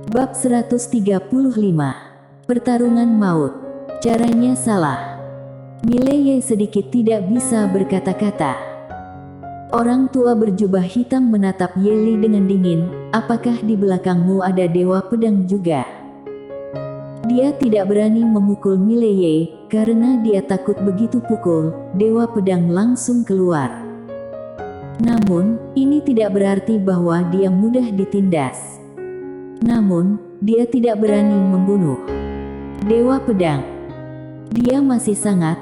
Bab 135. Pertarungan maut. Caranya salah. Mileye sedikit tidak bisa berkata-kata. Orang tua berjubah hitam menatap Yeli dengan dingin. Apakah di belakangmu ada dewa pedang juga? Dia tidak berani memukul Mileye, karena dia takut begitu pukul, dewa pedang langsung keluar. Namun, ini tidak berarti bahwa dia mudah ditindas. Namun, dia tidak berani membunuh dewa pedang. Dia masih sangat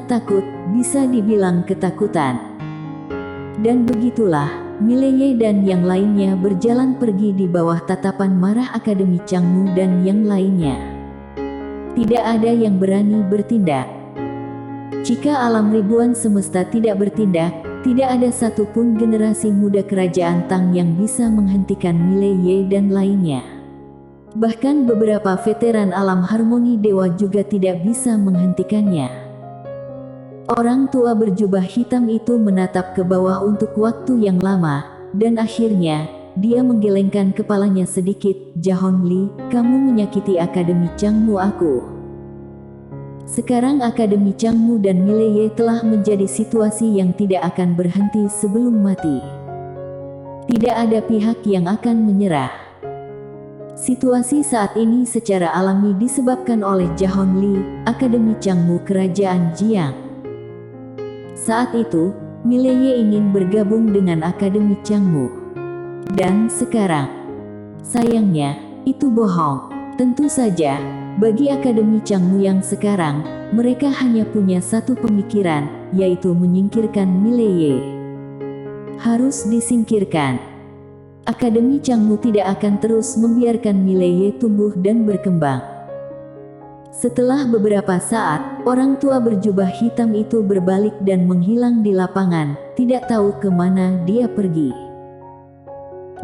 takut, bisa dibilang ketakutan. Dan begitulah, Mileye dan yang lainnya berjalan pergi di bawah tatapan marah Akademi Changmu dan yang lainnya. Tidak ada yang berani bertindak. Jika alam ribuan semesta tidak bertindak, tidak ada satupun generasi muda kerajaan Tang yang bisa menghentikan Mileye dan lainnya. Bahkan beberapa veteran alam harmoni dewa juga tidak bisa menghentikannya. Orang tua berjubah hitam itu menatap ke bawah untuk waktu yang lama, dan akhirnya, dia menggelengkan kepalanya sedikit. Jahon Li, kamu menyakiti Akademi Changmu aku. Sekarang Akademi Changmu dan Mileye telah menjadi situasi yang tidak akan berhenti sebelum mati. Tidak ada pihak yang akan menyerah. Situasi saat ini secara alami disebabkan oleh Jahon Li, Akademi Changmu Kerajaan Jiang. Saat itu, Mileye ingin bergabung dengan Akademi Changmu. Dan sekarang, sayangnya, itu bohong. Tentu saja, bagi Akademi Changmu yang sekarang, mereka hanya punya satu pemikiran, yaitu menyingkirkan Mileye. Harus disingkirkan. Akademi Changmu tidak akan terus membiarkan Mileye tumbuh dan berkembang. Setelah beberapa saat, orang tua berjubah hitam itu berbalik dan menghilang di lapangan, tidak tahu kemana dia pergi.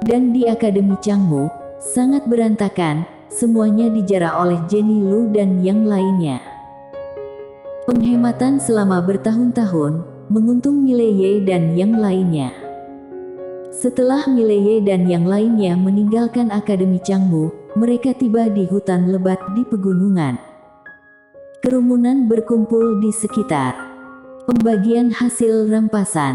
Dan di Akademi Changmu, sangat berantakan, semuanya dijarah oleh Jenny Lu dan yang lainnya. Penghematan selama bertahun-tahun, menguntung Mileye dan yang lainnya. Setelah Mileye dan yang lainnya meninggalkan Akademi Changmu, mereka tiba di hutan lebat di pegunungan. Kerumunan berkumpul di sekitar. Pembagian hasil rampasan.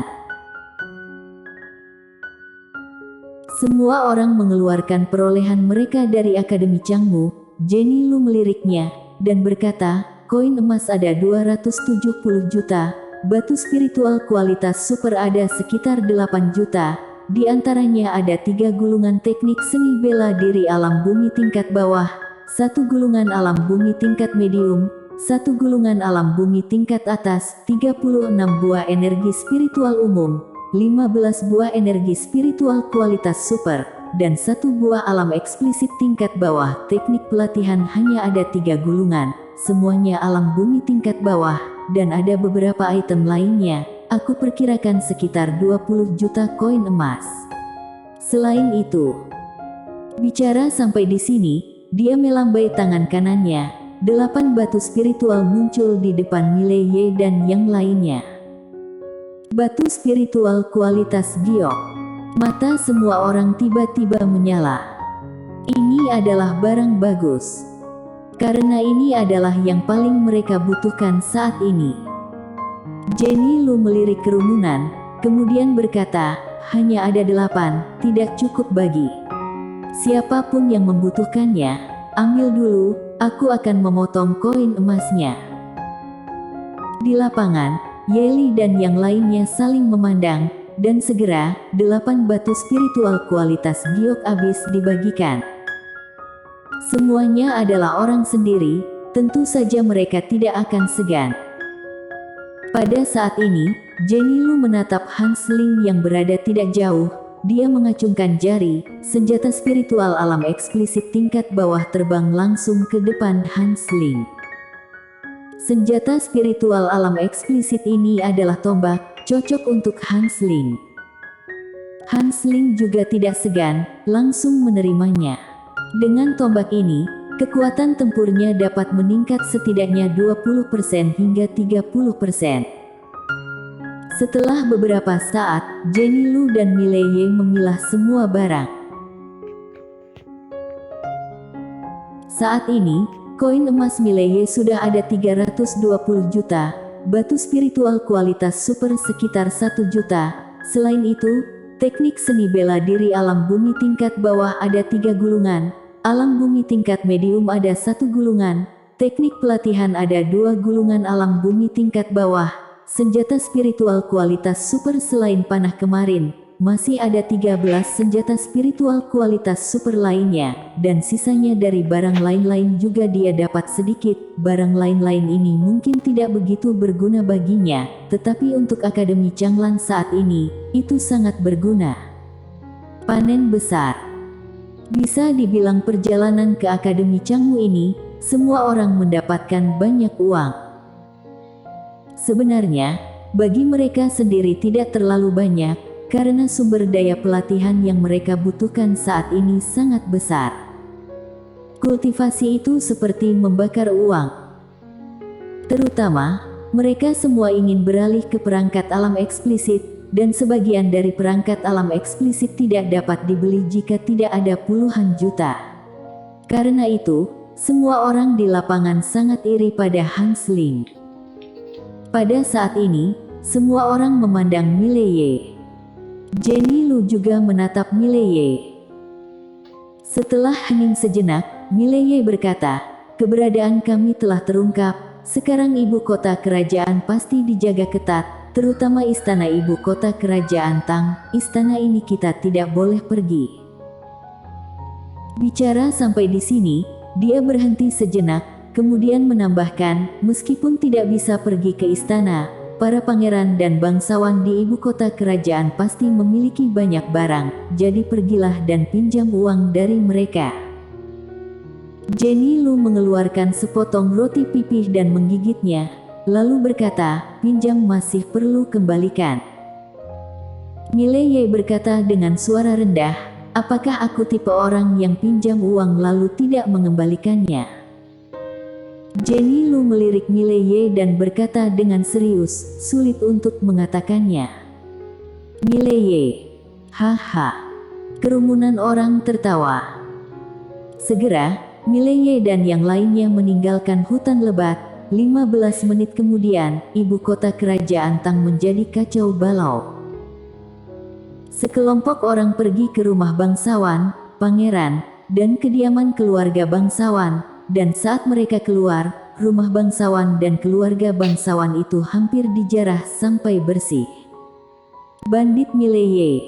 Semua orang mengeluarkan perolehan mereka dari Akademi Changmu. Jenny Lu meliriknya, dan berkata, koin emas ada 270 juta, batu spiritual kualitas super ada sekitar 8 juta, di antaranya ada 3 gulungan teknik seni bela diri alam bumi tingkat bawah, 1 gulungan alam bumi tingkat medium, 1 gulungan alam bumi tingkat atas, 36 buah energi spiritual umum, 15 buah energi spiritual kualitas super, dan 1 buah alam eksplisit tingkat bawah. Teknik pelatihan hanya ada 3 gulungan, semuanya alam bumi tingkat bawah, dan ada beberapa item lainnya. Aku perkirakan sekitar 20 juta koin emas. Selain itu, bicara sampai di sini, dia melambai tangan kanannya. 8 batu spiritual muncul di depan Mileye dan yang lainnya. Batu spiritual kualitas giok. Mata semua orang tiba-tiba menyala. Ini adalah barang bagus. Karena ini adalah yang paling mereka butuhkan saat ini. Jenny Lu melirik kerumunan, kemudian berkata, hanya ada 8, tidak cukup bagi siapapun yang membutuhkannya. Ambil dulu, aku akan memotong koin emasnya. Di lapangan, Yeli dan yang lainnya saling memandang, dan segera, 8 batu spiritual kualitas giok abis dibagikan. Semuanya adalah orang sendiri, tentu saja mereka tidak akan segan. Pada saat ini, Jenny Lu menatap Hans Ling yang berada tidak jauh. Dia mengacungkan jari, senjata spiritual alam eksplisit tingkat bawah terbang langsung ke depan Hans Ling. Senjata spiritual alam eksplisit ini adalah tombak, cocok untuk Hans Ling. Hans Ling juga tidak segan, langsung menerimanya. Dengan tombak ini, kekuatan tempurnya dapat meningkat setidaknya 20% hingga 30%. Setelah beberapa saat, Jenny Lu dan Mileye memilah semua barang. Saat ini, koin emas Mileye sudah ada 320 juta, batu spiritual kualitas super sekitar 1 juta. Selain itu, teknik seni bela diri alam bumi tingkat bawah ada 3 gulungan, alam bumi tingkat medium ada 1 gulungan, teknik pelatihan ada 2 gulungan alam bumi tingkat bawah, senjata spiritual kualitas super selain panah kemarin. Masih ada 13 senjata spiritual kualitas super lainnya, dan sisanya dari barang lain-lain juga dia dapat sedikit. Barang lain-lain ini mungkin tidak begitu berguna baginya, tetapi untuk Akademi Changlan saat ini, itu sangat berguna. Panen besar. Bisa dibilang perjalanan ke Akademi Changmu ini, semua orang mendapatkan banyak uang. Sebenarnya, bagi mereka sendiri tidak terlalu banyak, karena sumber daya pelatihan yang mereka butuhkan saat ini sangat besar. Kultivasi itu seperti membakar uang. Terutama, mereka semua ingin beralih ke perangkat alam eksplisit, dan sebagian dari perangkat alam eksplisit tidak dapat dibeli jika tidak ada puluhan juta. Karena itu, semua orang di lapangan sangat iri pada Hans Ling. Pada saat ini, semua orang memandang Mileye. Jenny Lu juga menatap Mileye. Setelah hening sejenak, Mileye berkata, "Keberadaan kami telah terungkap. Sekarang ibu kota kerajaan pasti dijaga ketat, terutama istana ibu kota kerajaan Tang. Istana ini kita tidak boleh pergi." Bicara sampai di sini, dia berhenti sejenak, kemudian menambahkan, "Meskipun tidak bisa pergi ke istana, para pangeran dan bangsawan di ibu kota kerajaan pasti memiliki banyak barang, jadi pergilah dan pinjam uang dari mereka." Jenny Lu mengeluarkan sepotong roti pipih dan menggigitnya, lalu berkata, "Pinjam masih perlu kembalikan." Mileye berkata dengan suara rendah, "Apakah aku tipe orang yang pinjam uang lalu tidak mengembalikannya?" Jenny Lu melirik Mileye dan berkata dengan serius, "Sulit untuk mengatakannya." Mileye, haha. Kerumunan orang tertawa. Segera, Mileye dan yang lainnya meninggalkan hutan lebat. 15 menit kemudian, ibu kota kerajaan Tang menjadi kacau balau. Sekelompok orang pergi ke rumah bangsawan, pangeran, dan kediaman keluarga bangsawan. Dan saat mereka keluar, rumah bangsawan dan keluarga bangsawan itu hampir dijarah sampai bersih. Bandit Mileye.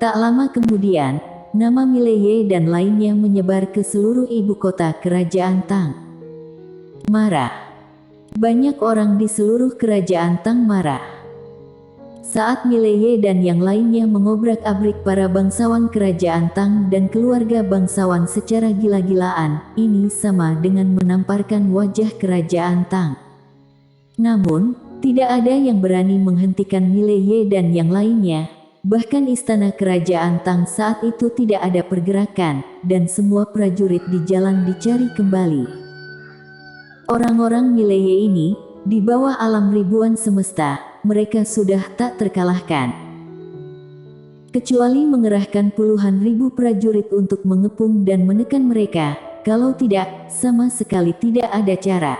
Tak lama kemudian, nama Mileye dan lainnya menyebar ke seluruh ibu kota kerajaan Tang. Marah. Banyak orang di seluruh kerajaan Tang marah. Saat Mileye dan yang lainnya mengobrak-abrik para bangsawan kerajaan Tang dan keluarga bangsawan secara gila-gilaan, ini sama dengan menamparkan wajah kerajaan Tang. Namun, tidak ada yang berani menghentikan Mileye dan yang lainnya. Bahkan istana kerajaan Tang saat itu tidak ada pergerakan, dan semua prajurit di jalan dicari kembali. Orang-orang Mileye ini, di bawah alam ribuan semesta, mereka sudah tak terkalahkan. Kecuali mengerahkan puluhan ribu prajurit untuk mengepung dan menekan mereka, kalau tidak, sama sekali tidak ada cara.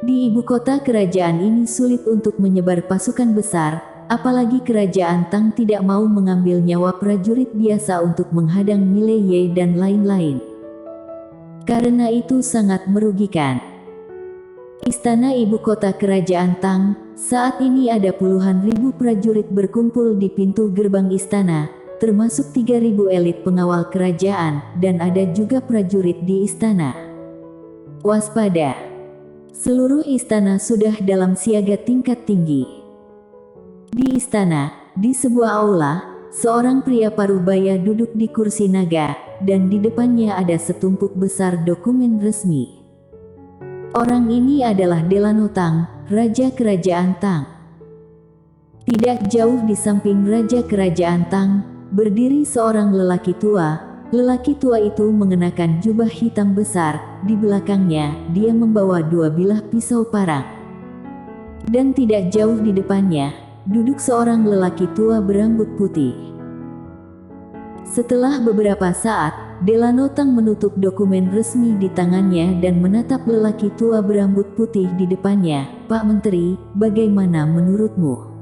Di ibu kota kerajaan ini sulit untuk menyebar pasukan besar, apalagi kerajaan Tang tidak mau mengambil nyawa prajurit biasa untuk menghadang Mileye dan lain-lain. Karena itu sangat merugikan. Istana ibu kota kerajaan Tang, saat ini ada puluhan ribu prajurit berkumpul di pintu gerbang istana, termasuk 3.000 elit pengawal kerajaan, dan ada juga prajurit di istana. Waspada! Seluruh istana sudah dalam siaga tingkat tinggi. Di istana, di sebuah aula, seorang pria parubaya duduk di kursi naga, dan di depannya ada setumpuk besar dokumen resmi. Orang ini adalah Delano Tang, Raja Kerajaan Tang. Tidak jauh di samping Raja Kerajaan Tang, berdiri seorang lelaki tua. Lelaki tua itu mengenakan jubah hitam besar, di belakangnya dia membawa 2 bilah pisau parang. Dan tidak jauh di depannya, duduk seorang lelaki tua berambut putih. Setelah beberapa saat, Delano Tang menutup dokumen resmi di tangannya dan menatap lelaki tua berambut putih di depannya. "Pak Menteri, bagaimana menurutmu?"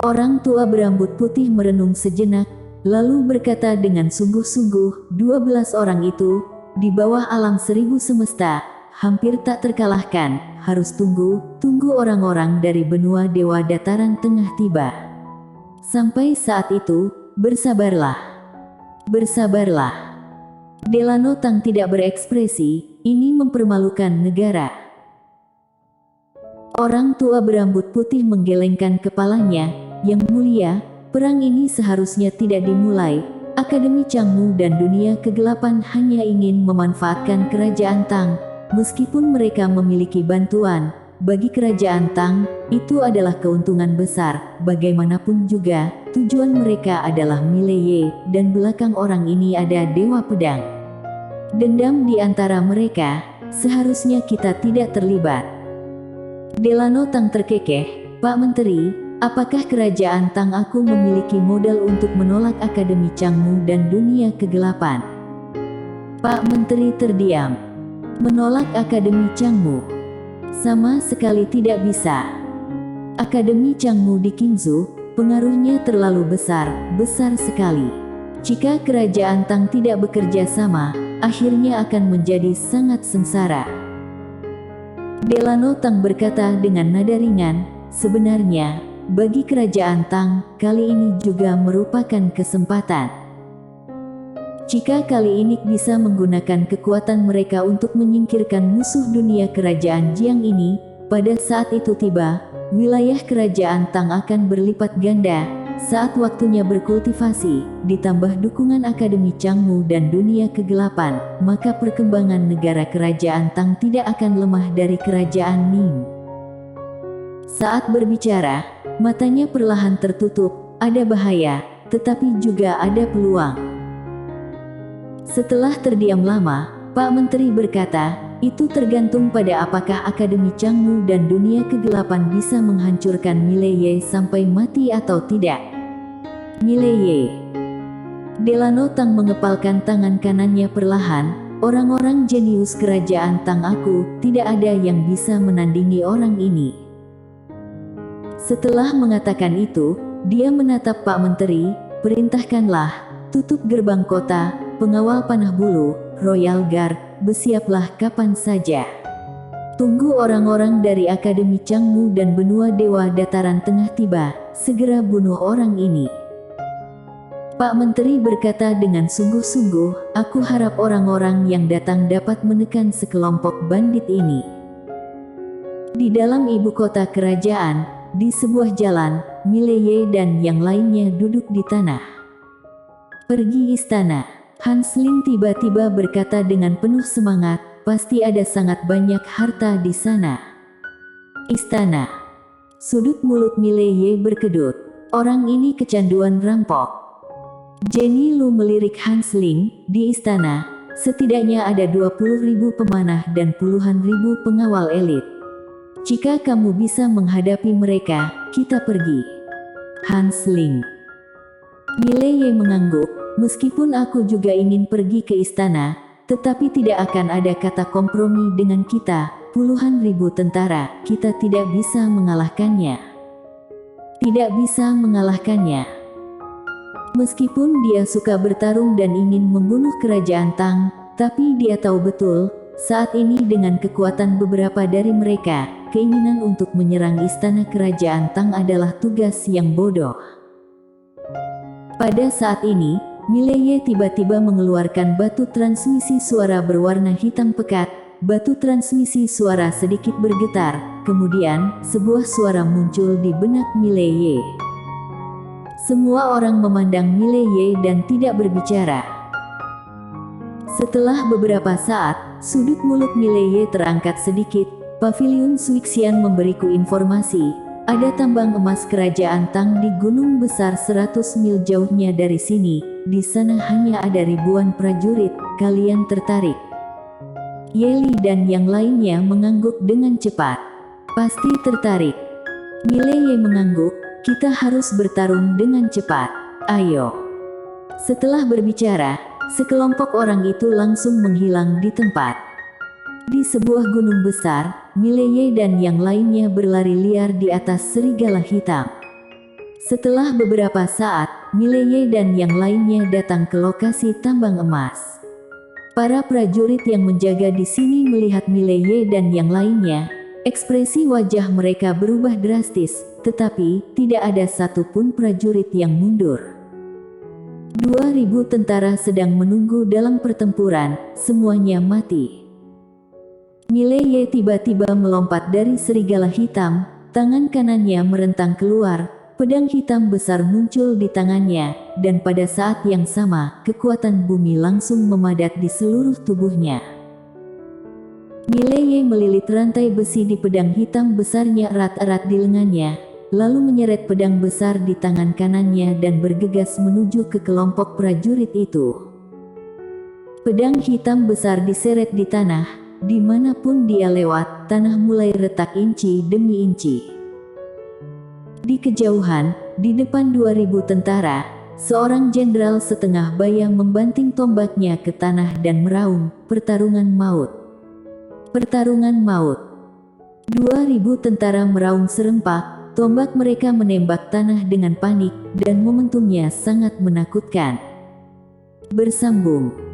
Orang tua berambut putih merenung sejenak, lalu berkata dengan sungguh-sungguh, 12 orang itu, di bawah alam 1000 semesta, hampir tak terkalahkan. Harus tunggu orang-orang dari benua Dewa Dataran Tengah tiba. Sampai saat itu, bersabarlah. Bersabarlah. Delano Tang tidak berekspresi, ini mempermalukan negara. Orang tua berambut putih menggelengkan kepalanya, "Yang mulia, perang ini seharusnya tidak dimulai. Akademi Changmu dan dunia kegelapan hanya ingin memanfaatkan kerajaan Tang. Meskipun mereka memiliki bantuan, bagi kerajaan Tang, itu adalah keuntungan besar. Bagaimanapun juga, tujuan mereka adalah Mileye, dan belakang orang ini ada Dewa Pedang. Dendam di antara mereka, seharusnya kita tidak terlibat." Delano Tang terkekeh, "Pak Menteri, apakah kerajaan Tang aku memiliki modal untuk menolak Akademi Changmu dan dunia kegelapan?" Pak Menteri terdiam. "Menolak Akademi Changmu? Sama sekali tidak bisa. Akademi Changmu di Qingzhou, pengaruhnya terlalu besar sekali. Jika kerajaan Tang tidak bekerja sama, akhirnya akan menjadi sangat sengsara." Delano Tang berkata dengan nada ringan, "Sebenarnya, bagi kerajaan Tang, kali ini juga merupakan kesempatan. Jika kali ini bisa menggunakan kekuatan mereka untuk menyingkirkan musuh dunia kerajaan Jiang ini, pada saat itu tiba, wilayah kerajaan Tang akan berlipat ganda. Saat waktunya berkultivasi, ditambah dukungan Akademi Changmu dan dunia kegelapan, maka perkembangan negara kerajaan Tang tidak akan lemah dari kerajaan Ning." Saat berbicara, matanya perlahan tertutup. Ada bahaya, tetapi juga ada peluang. Setelah terdiam lama, Pak Menteri berkata, "Itu tergantung pada apakah Akademi Changmu dan dunia kegelapan bisa menghancurkan Mileye sampai mati atau tidak." Mileye. Delano Tang mengepalkan tangan kanannya perlahan. "Orang-orang jenius kerajaan Tang aku, tidak ada yang bisa menandingi orang ini." Setelah mengatakan itu, dia menatap Pak Menteri, "Perintahkanlah, tutup gerbang kota, pengawal panah bulu, Royal Guard, bersiaplah kapan saja. Tunggu orang-orang dari Akademi Changmu dan benua Dewa Dataran Tengah tiba, segera bunuh orang ini." Pak Menteri berkata dengan sungguh-sungguh, "Aku harap orang-orang yang datang dapat menekan sekelompok bandit ini." Di dalam ibu kota kerajaan, di sebuah jalan, Mileye dan yang lainnya duduk di tanah. "Pergi istana." Hans Ling tiba-tiba berkata dengan penuh semangat, "Pasti ada sangat banyak harta di sana." Istana. Sudut mulut Mileye berkedut. Orang ini kecanduan rampok. Jenny Lu melirik Hans Ling. "Di istana, setidaknya ada 20.000 pemanah dan puluhan ribu pengawal elit. Jika kamu bisa menghadapi mereka, kita pergi." Hans Ling. Mileye mengangguk. "Meskipun aku juga ingin pergi ke istana, tetapi tidak akan ada kata kompromi dengan kita. Puluhan ribu tentara, kita tidak bisa mengalahkannya. Tidak bisa mengalahkannya." Meskipun dia suka bertarung dan ingin membunuh kerajaan Tang, tapi dia tahu betul, saat ini dengan kekuatan beberapa dari mereka, keinginan untuk menyerang istana kerajaan Tang adalah tugas yang bodoh. Pada saat ini, Mileye tiba-tiba mengeluarkan batu transmisi suara berwarna hitam pekat. Batu transmisi suara sedikit bergetar, kemudian sebuah suara muncul di benak Mileye. Semua orang memandang Mileye dan tidak berbicara. Setelah beberapa saat, sudut mulut Mileye terangkat sedikit. "Paviliun Suixian memberiku informasi. Ada tambang emas kerajaan Tang di gunung besar 100 mil jauhnya dari sini. Di sana hanya ada ribuan prajurit. Kalian tertarik?" Yeli dan yang lainnya mengangguk dengan cepat. "Pasti tertarik." Mileye mengangguk. "Kita harus bertarung dengan cepat. Ayo." Setelah berbicara, Sekelompok orang itu langsung menghilang di tempat. Di sebuah gunung besar, Mileye dan yang lainnya berlari liar di atas serigala hitam. Setelah beberapa saat, Mileye dan yang lainnya datang ke lokasi tambang emas. Para prajurit yang menjaga di sini melihat Mileye dan yang lainnya. Ekspresi wajah mereka berubah drastis, tetapi tidak ada satupun prajurit yang mundur. 2.000 tentara sedang menunggu dalam pertempuran, semuanya mati. Mileye tiba-tiba melompat dari serigala hitam, tangan kanannya merentang keluar, pedang hitam besar muncul di tangannya, dan pada saat yang sama, kekuatan bumi langsung memadat di seluruh tubuhnya. Mileye melilit rantai besi di pedang hitam besarnya erat-erat di lengannya, lalu menyeret pedang besar di tangan kanannya dan bergegas menuju ke kelompok prajurit itu. Pedang hitam besar diseret di tanah, dimanapun dia lewat, tanah mulai retak inci demi inci. Di kejauhan, di depan 2.000 tentara, seorang jenderal setengah bayang membanting tombaknya ke tanah dan meraung, "Pertarungan maut! Pertarungan maut!" 2.000 tentara meraung serempak, tombak mereka menembak tanah dengan panik, dan momentumnya sangat menakutkan. Bersambung.